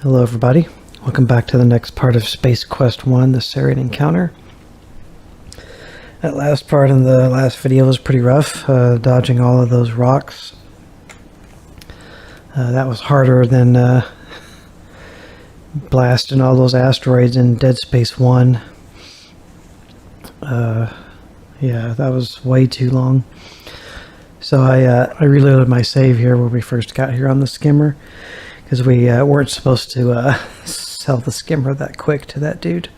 Hello everybody, welcome back to the next part of Space Quest 1, the Sarian encounter. That last part in the last video was pretty rough, dodging all of those rocks. That was harder than blasting all those asteroids in Dead Space 1. Yeah, that was way too long. So I reloaded my save here where we first got here on the skimmer, because we weren't supposed to sell the skimmer that quick to that dude.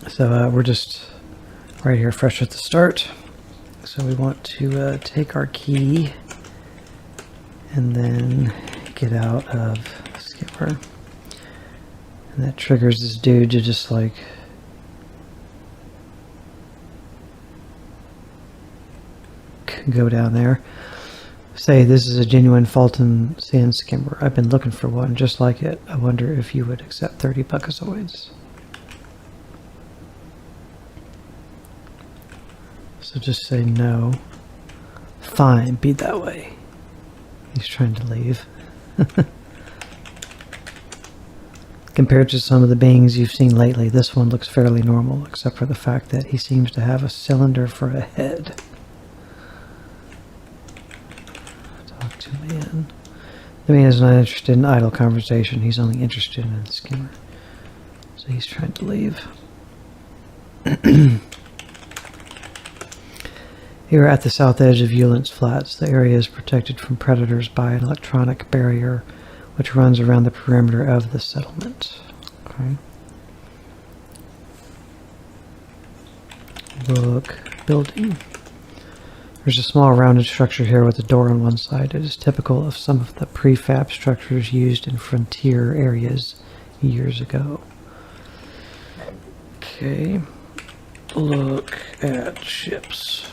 So we're just right here fresh at the start. So we want to take our key and then get out of the skimmer. And that triggers this dude to just like go down there. Say this is a genuine Fulton sand skimmer. I've been looking for one just like it. I wonder if you would accept 30 buckazoids. So just say no. Fine, be that way. He's trying to leave. Compared to some of the beings you've seen lately, this one looks fairly normal, except for the fact that he seems to have a cylinder for a head. Man. The man is not interested in idle conversation. He's only interested in the skimmer. So he's trying to leave. Here at the south edge of Eulent's Flats, the area is protected from predators by an electronic barrier which runs around the perimeter of the settlement. Okay. Look, building. There's a small rounded structure here with a door on one side. It is typical of some of the prefab structures used in frontier areas years ago. Okay, look at ships.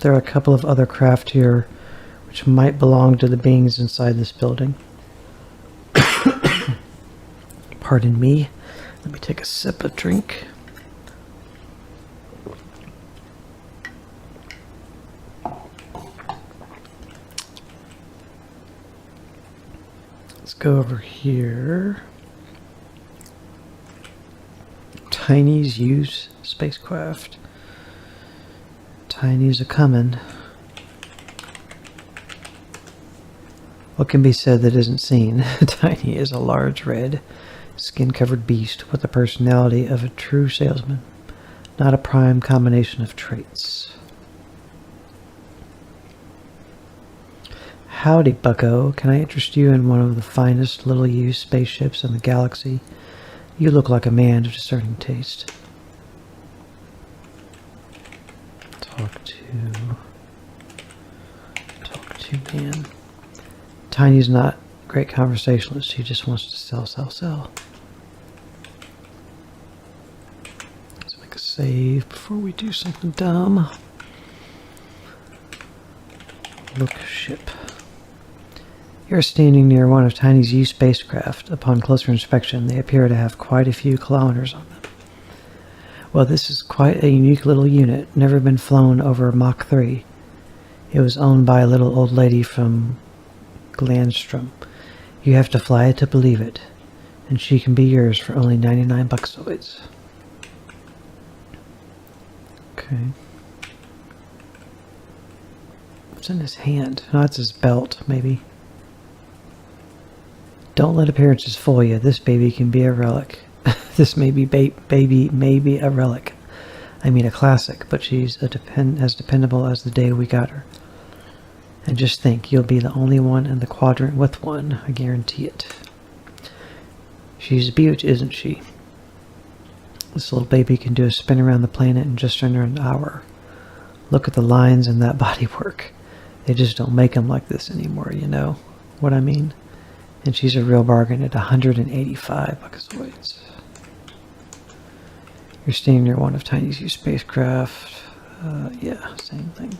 There are a couple of other craft here which might belong to the beings inside this building. Pardon me. Let me take a sip of drink. Let's go over here. Tiny's used spacecraft. Tiny's a comin'. What can be said that isn't seen? Tiny is a large red, skin-covered beast with the personality of a true salesman, not a prime combination of traits. Howdy, bucko. Can I interest you in one of the finest little-used spaceships in the galaxy? You look like a man of discerning taste. Talk to man. Tiny's not a great conversationalist. He just wants to sell. Let's make a save before we do something dumb. Look ship. You're standing near one of Tiny's used spacecraft. Upon closer inspection, they appear to have quite a few kilometers on them. Well, this is quite a unique little unit, never been flown over Mach 3. It was owned by a little old lady from Glandstrom. You have to fly it to believe it, and she can be yours for only 99 buckazoids. Okay. What's in his hand? Oh, that's his belt, maybe. Don't let appearances fool you. This baby can be a relic. This baby may be a relic. I mean a classic, but she's as dependable as the day we got her. And just think, you'll be the only one in the quadrant with one. I guarantee it. She's a beaut, isn't she? This little baby can do a spin around the planet in just under an hour. Look at the lines in that bodywork. They just don't make them like this anymore, you know what I mean? And she's a real bargain at 185 buckazoids. You're staying near one of Tiny's used spacecraft. Yeah, same thing.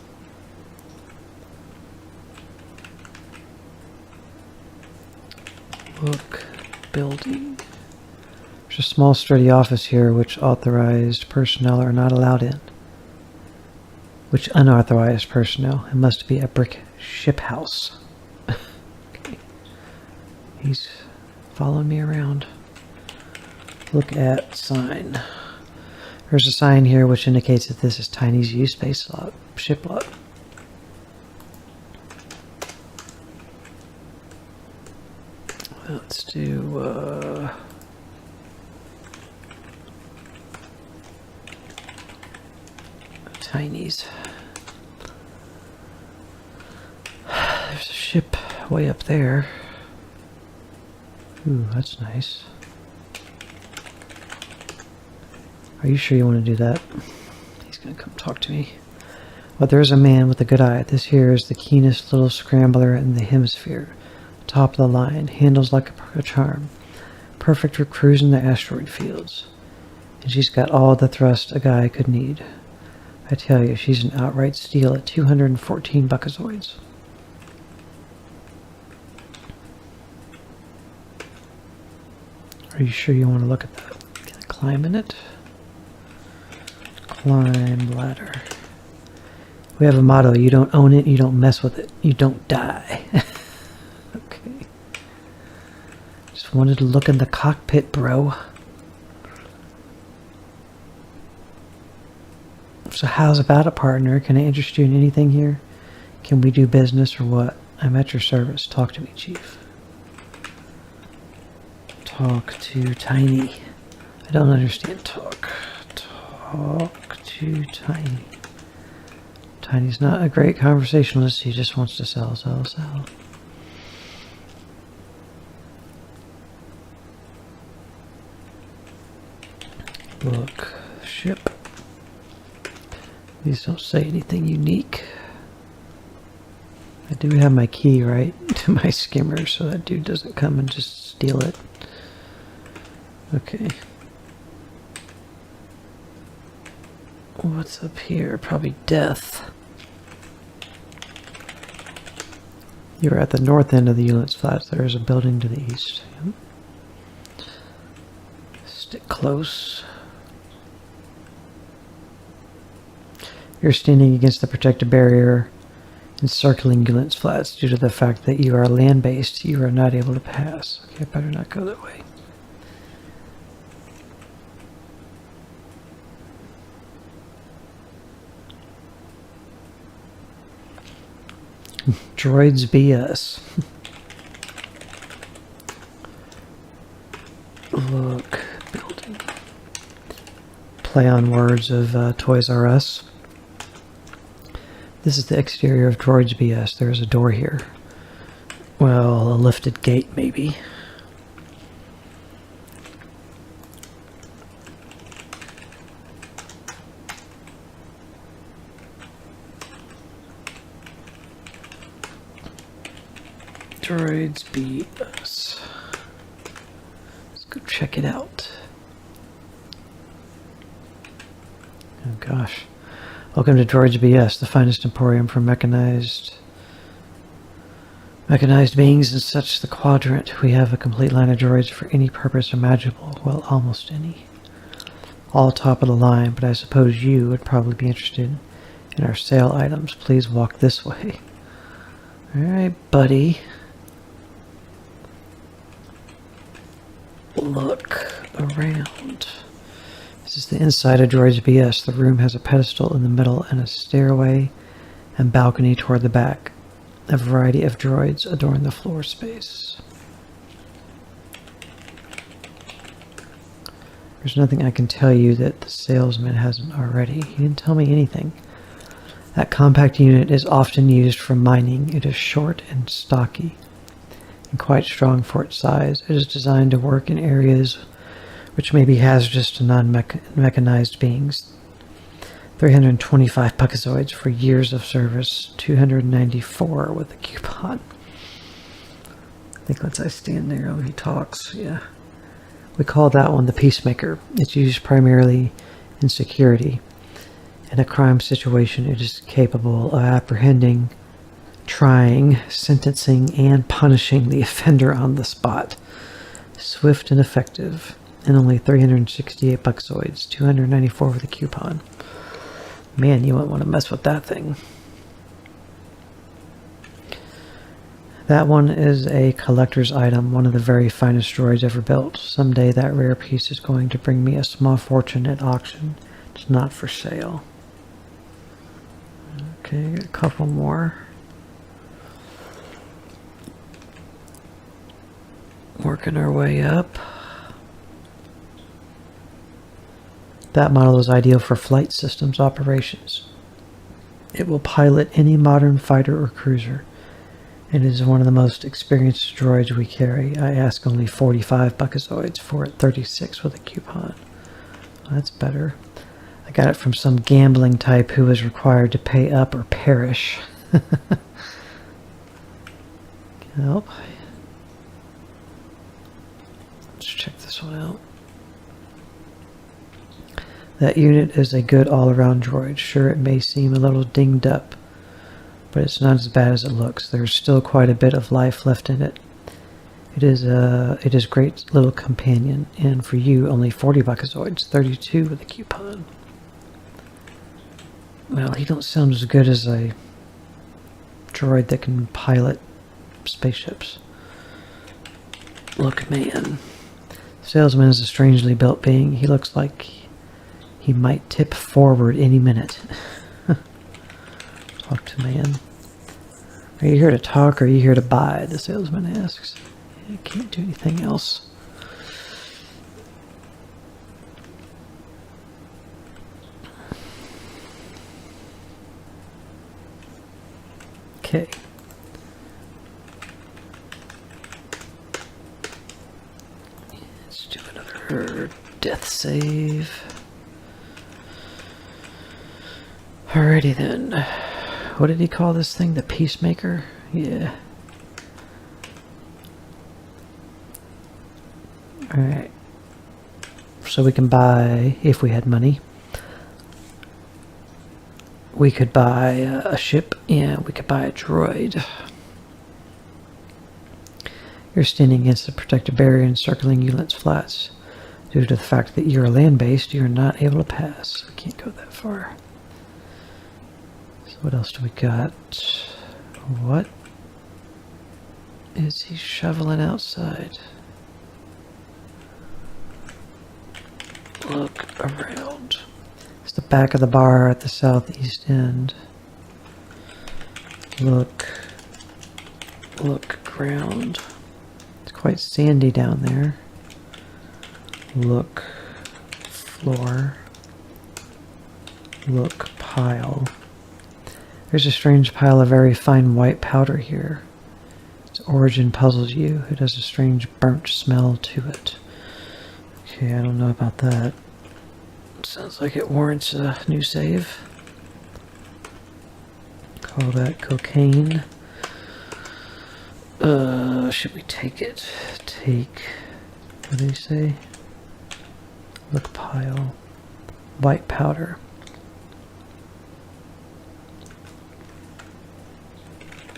Book building. There's a small sturdy office here which authorized personnel are not allowed in. Which unauthorized personnel? It must be a brick ship house. Okay. He's following me around. Look at sign. There's a sign here which indicates that this is Tiny's U space lot, ship lot. Let's do Tiny's. There's a ship way up there. Ooh, that's nice. Are you sure you want to do that? He's going to come talk to me. Well, there's a man with a good eye. This here is the keenest little scrambler in the hemisphere. Top of the line. Handles like a charm. Perfect for cruising the asteroid fields. And she's got all the thrust a guy could need. I tell you, she's an outright steal at 214 buckazoids. Are you sure you want to look at that? Can I climb in it? Climb ladder. We have a motto: you don't own it, you don't mess with it, you don't die. Okay. Just wanted to look in the cockpit, bro. So how's about it, partner? Can I interest you in anything here? Can we do business or what? I'm at your service. Talk to me, Chief. Talk to Tiny. I don't understand talk. Talk to Tiny. Tiny's not a great conversationalist. He just wants to sell, sell, sell. Look, ship. These don't say anything unique. I do have my key, right, to my skimmer, so that dude doesn't come and just steal it. Okay. What's up here? Probably death. You're at the north end of the Ullets Flats. There is a building to the east. Yep. Stick close. You're standing against the protective barrier encircling Ullets Flats. Due to the fact that you are land-based, you are not able to pass. Okay, I better not go that way. Droids BS. Look, building. Play on words of Toys R Us. This is the exterior of Droids BS. There's a door here. Well, a lifted gate, maybe. Droids BS. Let's go check it out. Oh gosh. Welcome to Droids BS, the finest emporium for mechanized beings and such the quadrant. We have a complete line of droids for any purpose imaginable. Well, almost any. All top of the line, but I suppose you would probably be interested in our sale items. Please walk this way. Alright, buddy. Look around. This is the inside of Droids BS. The room has a pedestal in the middle and a stairway and balcony toward the back. A variety of droids adorn the floor space. There's nothing I can tell you that the salesman hasn't already. He didn't tell me anything. That compact unit is often used for mining. It is short and stocky and quite strong for its size. It is designed to work in areas which may be hazardous to non-mechanized beings. 325 puckazoids for years of service. 294 with a coupon. I think once I stand there, he talks. Yeah. We call that one the Peacemaker. It's used primarily in security. In a crime situation, it is capable of apprehending, trying, sentencing, and punishing the offender on the spot. Swift and effective. And only 368 buckazoids. 294 with a coupon. Man, you wouldn't want to mess with that thing. That one is a collector's item, one of the very finest droids ever built. Someday that rare piece is going to bring me a small fortune at auction. It's not for sale. Okay, a couple more. Working our way up. That model is ideal for flight systems operations. It will pilot any modern fighter or cruiser. It is one of the most experienced droids we carry. I ask only 45 buckazoids for it, 36 with a coupon. Well, that's better. I got it from some gambling type who was required to pay up or perish. Help. Let's check this one out. That unit is a good all-around droid. Sure, it may seem a little dinged up, but it's not as bad as it looks. There's still quite a bit of life left in it. It is a great little companion, and for you, only 40 buckazoids, 32 with a coupon. Well, he don't sound as good as a droid that can pilot spaceships. Look, man. Salesman is a strangely built being. He looks like he might tip forward any minute. Talk to man. Are you here to talk or are you here to buy? The salesman asks. I can't do anything else. Okay. Let's do another death save. Alrighty then. What did he call this thing? The Peacemaker? Yeah. Alright. So we can buy, if we had money, we could buy a ship and we could buy a droid. You're standing against the protective barrier encircling Ulan's Flats. Due to the fact that you're land-based, you're not able to pass. We can't go that far. So what else do we got? What is he shoveling outside? Look around. It's the back of the bar at the southeast end. Look ground. It's quite sandy down there. Look floor. Look pile. There's a strange pile of very fine white powder here. Its origin puzzles you. It has a strange burnt smell to it. Okay, I don't know about that. Sounds like it warrants a new save. Call that cocaine. Should we take it? Take, what did he say? Look pile. White powder.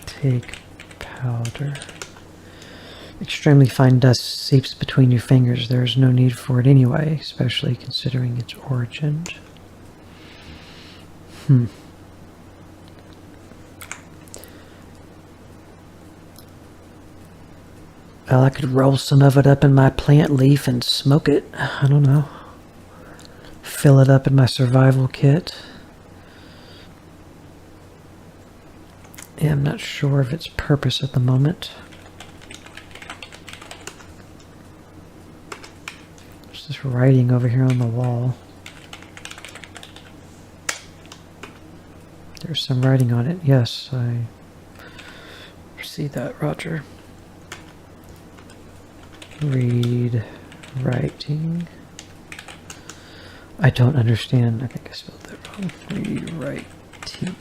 Take powder. Extremely fine dust seeps between your fingers. There is no need for it anyway, especially considering its origin. Well, I could roll some of it up in my plant leaf and smoke it. I don't know. Fill it up in my survival kit. Yeah, I'm not sure of its purpose at the moment. There's this writing over here on the wall. There's some writing on it. Yes, I see that, Roger. Read writing. I don't understand. I think I spelled that wrong. Read writing.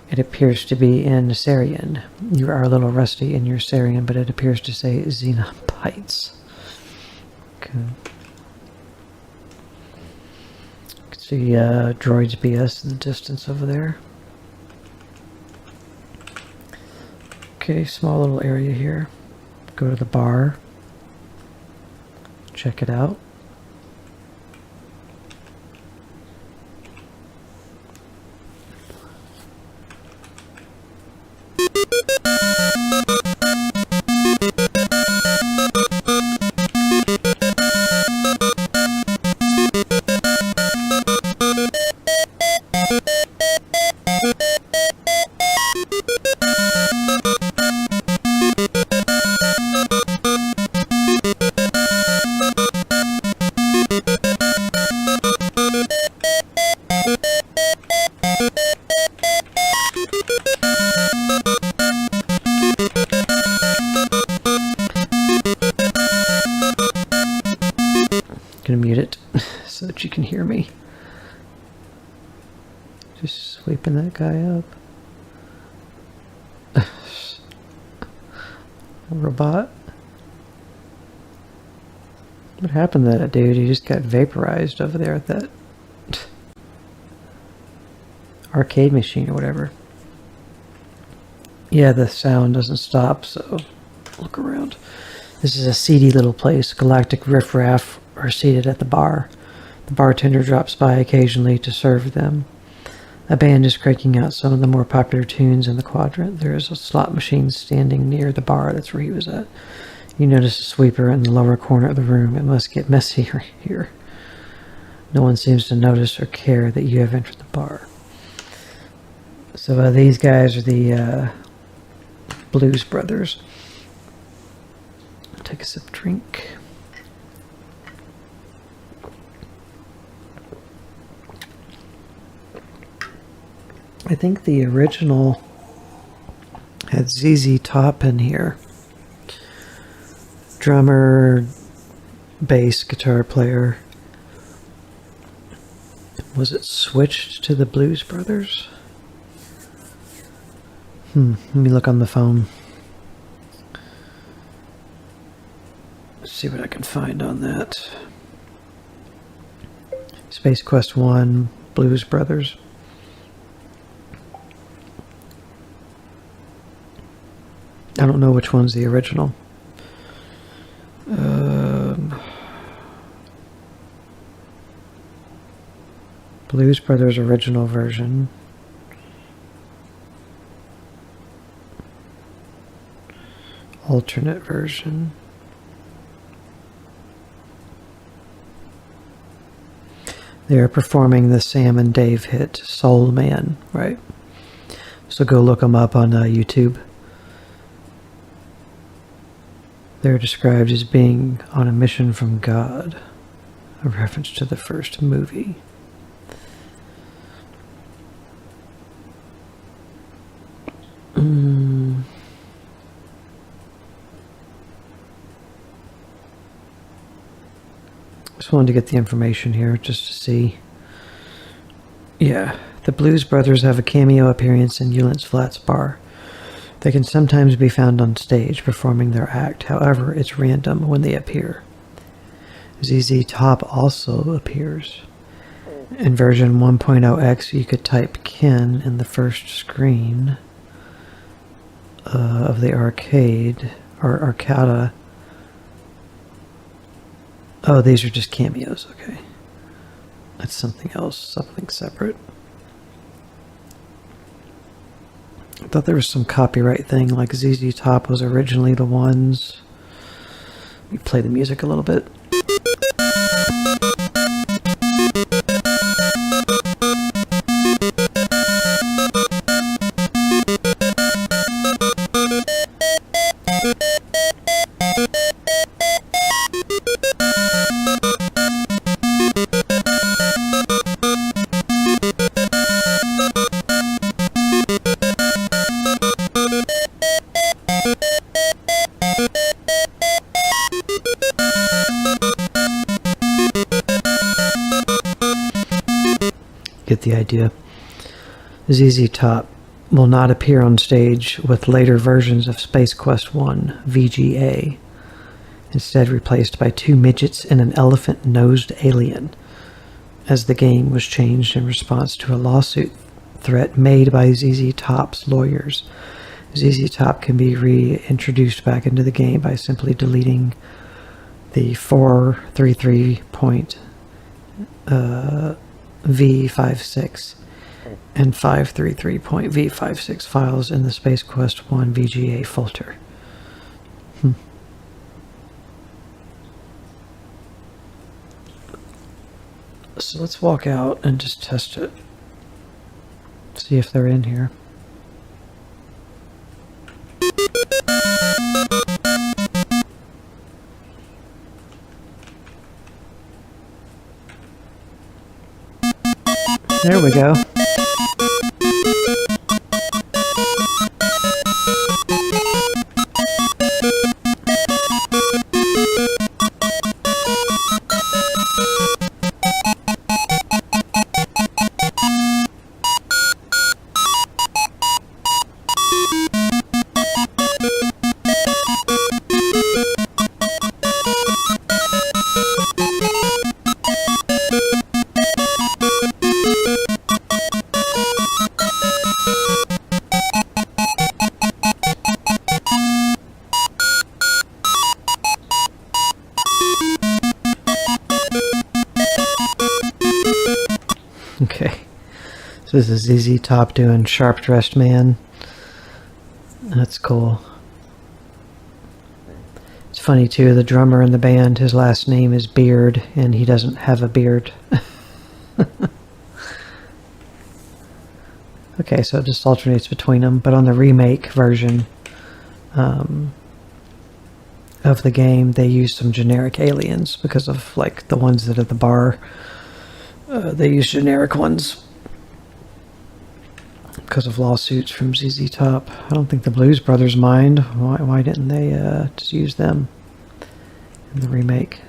It appears to be in Sarian. You are a little rusty in your Sarian, but it appears to say Xenobites. Okay. You can see droids BS in the distance over there. Okay, small little area here. Go to the bar. Check it out. Gonna mute it so that you can hear me. Just sweeping that guy up. Robot. What happened to that dude? He just got vaporized over there at that arcade machine or whatever. Yeah, the sound doesn't stop, so look around. This is a seedy little place. Galactic riffraff are seated at the bar. The bartender drops by occasionally to serve them. A band is cranking out some of the more popular tunes in the quadrant. There is a slot machine standing near the bar. That's where he was at. You notice a sweeper in the lower corner of the room. It must get messy here. No one seems to notice or care that you have entered the bar. So these guys are the Blues Brothers. Take a sip drink. I think the original had ZZ Top in here. Drummer, bass, guitar player. Was it switched to the Blues Brothers? Let me look on the phone. Let's see what I can find on that. Space Quest 1, Blues Brothers. I don't know which one's the original. Blues Brothers original version. Alternate version. They are performing the Sam and Dave hit Soul Man, right? So go look them up on YouTube. They're described as being on a mission from God, a reference to the first movie. Just wanted to get the information here just to see. Yeah, the Blues Brothers have a cameo appearance in Eulent's Flats Bar. They can sometimes be found on stage performing their act. However, it's random when they appear. ZZ Top also appears. In version 1.0x, you could type Ken in the first screen of the arcade, or Arcada. Oh, these are just cameos, okay. That's something else, something separate. I thought there was some copyright thing, like ZZ Top was originally the ones. Let me play the music a little bit. Get the idea. ZZ Top will not appear on stage with later versions of Space Quest 1 VGA, instead replaced by two midgets and an elephant-nosed alien, as the game was changed in response to a lawsuit threat made by ZZ Top's lawyers. ZZ Top can be reintroduced back into the game by simply deleting the 433.v56 and 533.v56 files in the Space Quest 1 VGA folder. So let's walk out and just test it. See if they're in here. There we go. This is ZZ Top doing Sharp Dressed Man. That's cool. It's funny too, the drummer in the band, his last name is Beard, and he doesn't have a beard. Okay, so it just alternates between them, but on the remake version of the game, they use some generic aliens because of like the ones that are at the bar. They use generic ones because of lawsuits from ZZ Top. I don't think the Blues Brothers mind. Why didn't they just use them in the remake?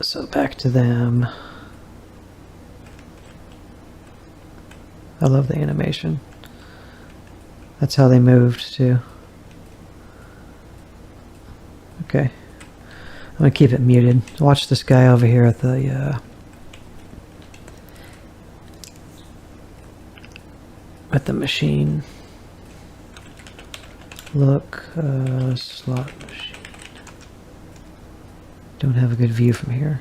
So back to them. I love the animation. That's how they moved too. Okay. I'm gonna keep it muted. Watch this guy over here at the machine. Look, slot machine. Don't have a good view from here.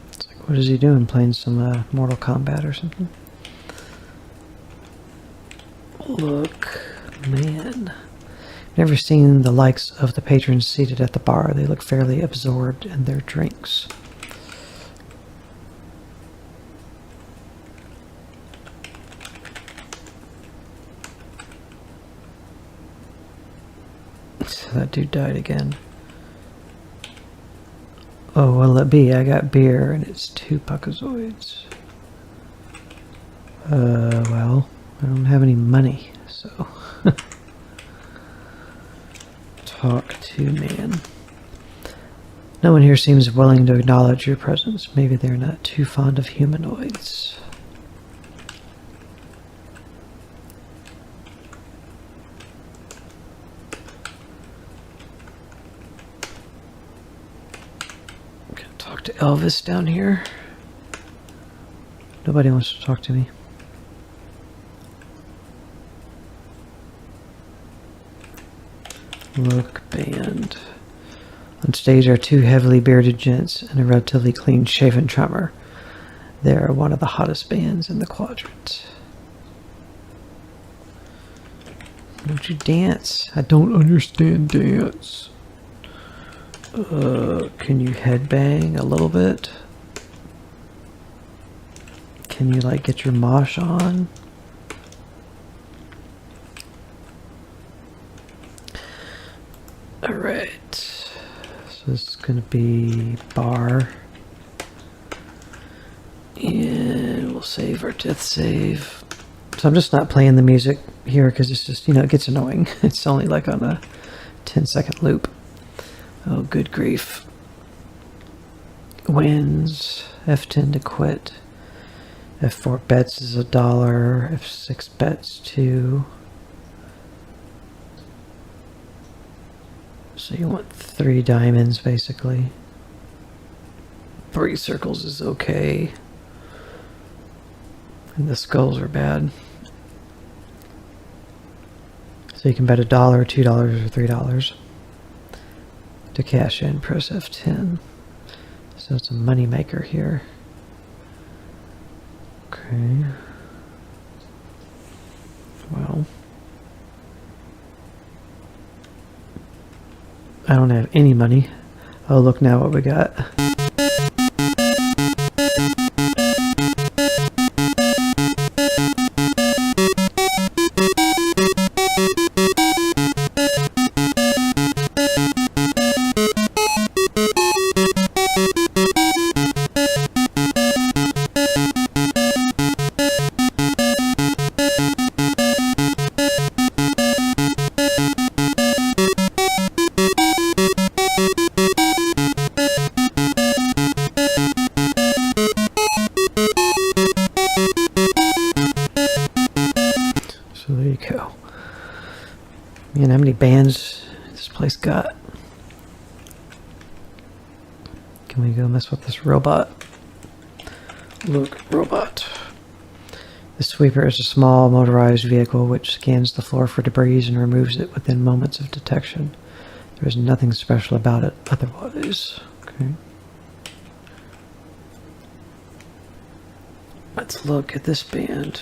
It's like, what is he doing? Playing some Mortal Kombat or something? Look, man. Never seen the likes of the patrons seated at the bar. They look fairly absorbed in their drinks. So that dude died again. Oh, what'll it be? I got beer and it's 2 Puckazoids. Well, I don't have any money, so... Talk to man. No one here seems willing to acknowledge your presence. Maybe they're not too fond of humanoids. I'm gonna talk to Elvis down here. Nobody wants to talk to me. Look, band. On stage are 2 heavily bearded gents and a relatively clean-shaven drummer. They are one of the hottest bands in the quadrant. Don't you dance? I don't understand dance. Can you headbang a little bit? Can you like get your mosh on? Alright, so this is going to be bar, and we'll save our death save. So I'm just not playing the music here because it's just, you know, it gets annoying. It's only like on a 10-second loop. Oh, good grief. Wins, F10 to quit, F4 bets is $1, F6 bets 2. So you want 3 diamonds, basically. 3 circles is okay. And the skulls are bad. So you can bet $1, $2, or $3 to cash in. Press F10. So it's a money maker here. Okay. Well, I don't have any money. Oh, look now what we got. So there you go. Man, how many bands this place got? Can we go mess with this robot? Look, robot. The sweeper is a small motorized vehicle which scans the floor for debris and removes it within moments of detection. There is nothing special about it otherwise. Okay. Let's look at this band.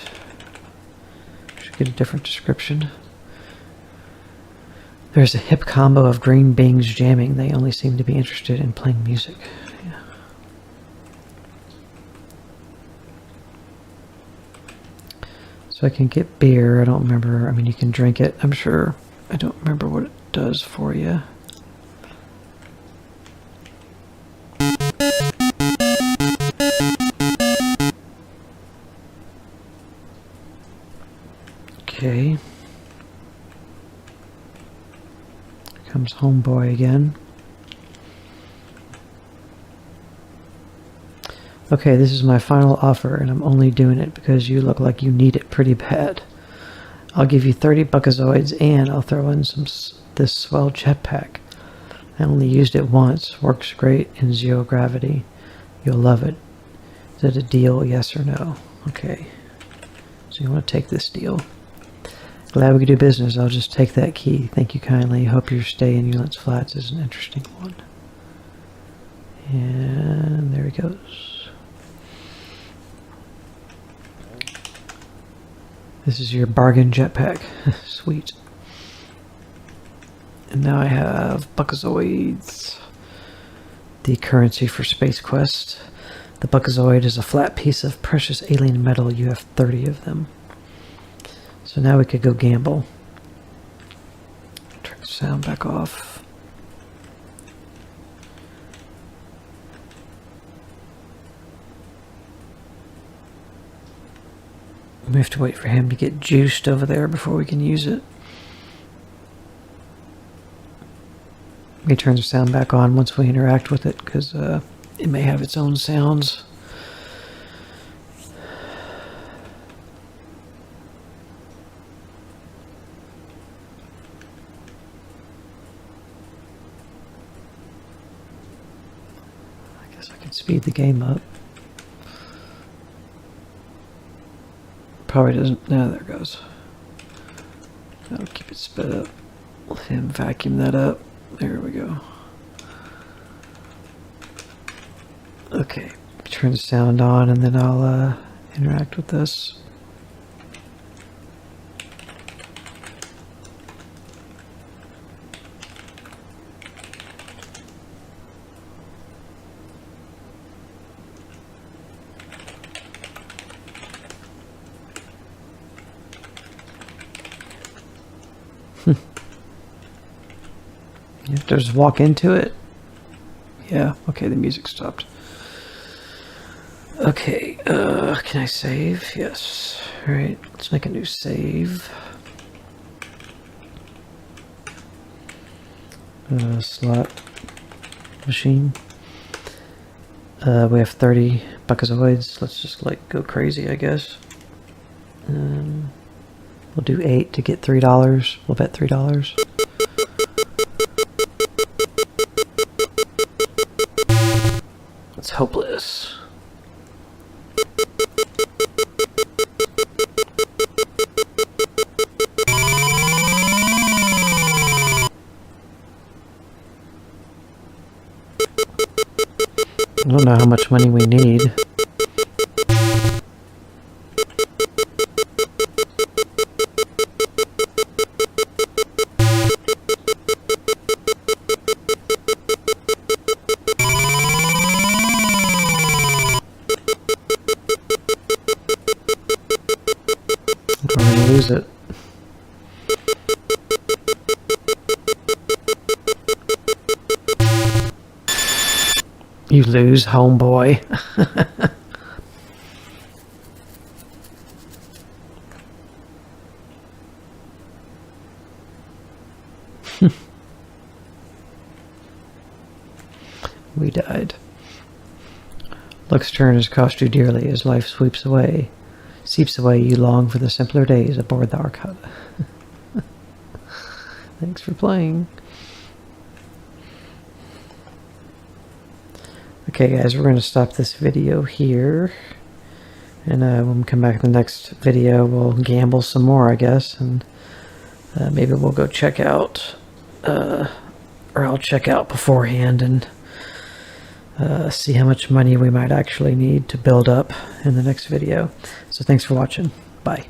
Should get a different description. There's a hip combo of green beings jamming. They only seem to be interested in playing music. Yeah. So I can get beer. I don't remember. I mean, you can drink it, I'm sure. I don't remember what it does for you. Okay. Here comes Homeboy again. Okay, this is my final offer, and I'm only doing it because you look like you need it pretty bad. I'll give you 30 buckazoids, and I'll throw in this swell jetpack. I only used it once. Works great in zero gravity. You'll love it. Is it a deal, yes or no? Okay. So you want to take this deal. Glad we could do business. I'll just take that key. Thank you kindly. Hope your stay in Eulance Flats is an interesting one. And there he goes. This is your bargain jetpack. Sweet. And now I have buckazoids. The currency for Space Quest. The buckazoid is a flat piece of precious alien metal. You have 30 of them. So now we could go gamble. Turn the sound back off. We have to wait for him to get juiced over there before we can use it. We turn the sound back on once we interact with it, because it may have its own sounds. I guess I can speed the game up. Probably doesn't. No, there it goes. I'll keep it sped up. Let him vacuum that up. There we go. Okay, turn the sound on, and then I'll interact with this. You have to just walk into it. Yeah, okay, the music stopped. Okay, can I save? Yes. Alright, let's make a new save. Slot machine. We have 30 buckazoids. Let's just like go crazy, I guess. We'll do 8 to get $3. We'll bet $3. It's hopeless. I don't know how much money we need. I'm going to lose it. You lose, homeboy. We died. Luck's turn has cost you dearly as life seeps away. You long for the simpler days aboard the Arcada. Thanks for playing. Okay guys, we're going to stop this video here. And when we come back in the next video, we'll gamble some more, I guess, and maybe we'll go check out, or I'll check out beforehand and see how much money we might actually need to build up in the next video. So thanks for watching. Bye.